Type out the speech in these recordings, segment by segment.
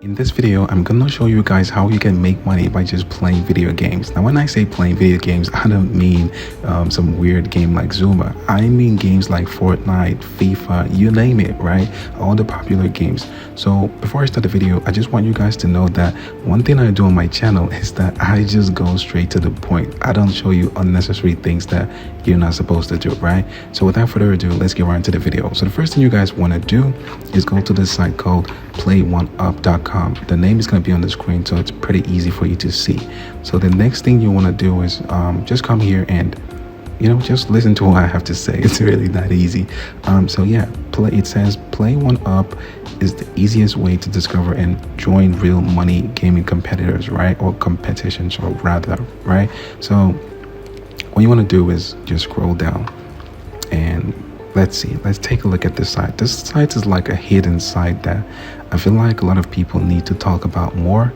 In this video, I'm gonna show you guys how you can make money by just playing video games. Now, when I say playing video games, I don't mean some weird game like Zuma. I mean games like Fortnite, FIFA, you name it, right? All the popular games. So before I start the video, I just want you guys to know that one thing I do on my channel is that I just go straight to the point. I don't show you unnecessary things that you're not supposed to do, right? So without further ado, let's get right into the video. So the first thing you guys want to do is go to this site called play1up.com. The name is going to be on the screen, so it's pretty easy for you to see. So the next thing you want to do is just come here and just listen to what I have to say. It's really that easy. So yeah, it says Play One Up is the easiest way to discover and join real money gaming competitors, right? Or competitions, or rather, right? So what you want to do is just scroll down and let's take a look at this site. This site is like a hidden site that I feel like a lot of people need to talk about more.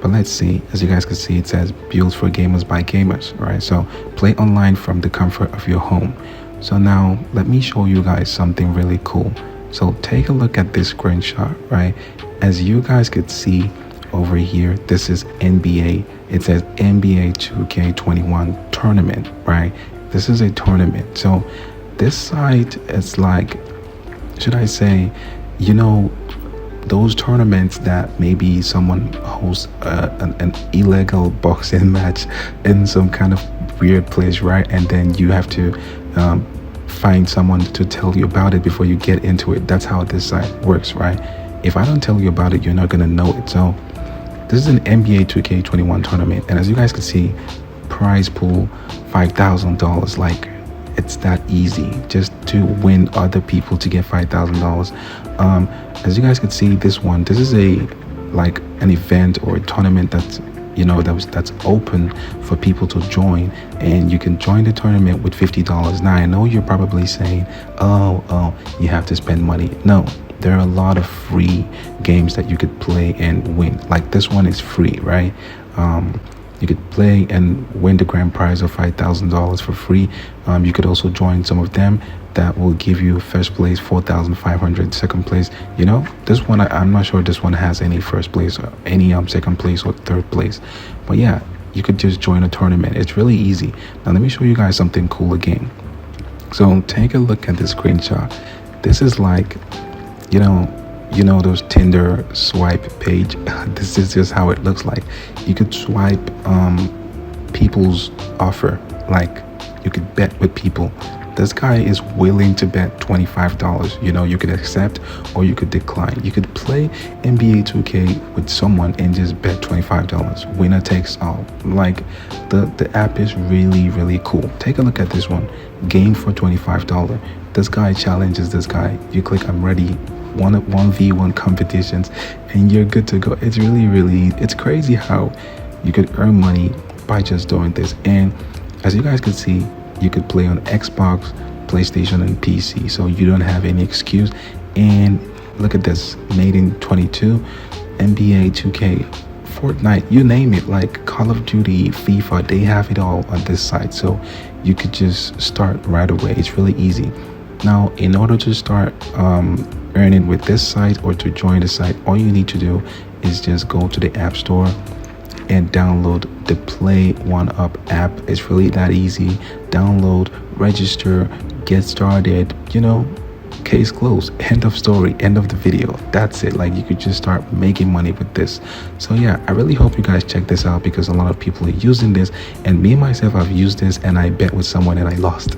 But let's see. As you guys can see, it says built for gamers by gamers, right? So play online from the comfort of your home. So now let me show you guys something really cool. So take a look at this screenshot, right? As you guys could see over here, this is NBA. It says NBA 2K21 tournament, right? This is a tournament. So this site is like, should I say, those tournaments that maybe someone hosts an illegal boxing match in some kind of weird place, right? And then you have to find someone to tell you about it before you get into it. That's how this site works, right? If I don't tell you about it, you're not gonna know it. So this is an NBA 2K21 tournament, and as you guys can see, prize pool $5,000. Like, it's that easy just to win other people to get $5,000. As you guys can see, this is an event or a tournament that's that's open for people to join, and you can join the tournament with $50. Now I know you're probably saying, oh, you have to spend money. No, there are a lot of free games that you could play and win. Like this one is free, right? You could play and win the grand prize of $5,000 for free. You could also join some of them that will give you first place, 4,500, second place. This one, I'm not sure this one has any first place or any second place or third place. But yeah, you could just join a tournament. It's really easy. Now let me show you guys something cool again. So take a look at this screenshot. This is like, those Tinder swipe page. This is just how it looks like. You could swipe people's offer. Like, you could bet with people. This guy is willing to bet $25. You could accept or you could decline. You could play NBA 2K with someone and just bet $25. Winner takes all. Like, the app is really, really cool. Take a look at this one. Game for $25. This guy challenges this guy. You click I'm ready. 1v1 competitions and you're good to go. It's really, it's crazy how you could earn money by just doing this. And as you guys can see, you could play on Xbox, PlayStation, and PC, so you don't have any excuse. And look at this, Madden 22, NBA 2K, Fortnite, you name it, like Call of Duty, FIFA, they have it all on this site. So you could just start right away. It's really easy. Now, in order to start earning with this site or to join the site, all you need to do is just go to the App Store and download the Play One Up app. It's really that easy. Download, register, get started. Case closed. End of story. End of the video. That's it. Like, you could just start making money with this. So yeah, I really hope you guys check this out, because a lot of people are using this, and me myself, I've used this and I bet with someone and I lost.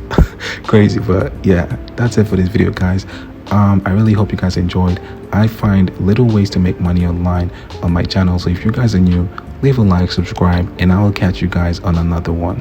Crazy. But yeah, that's it for this video, guys. I really hope you guys enjoyed. I find little ways to make money online on my channel, so if you guys are new, leave a like, subscribe, and I will catch you guys on another one.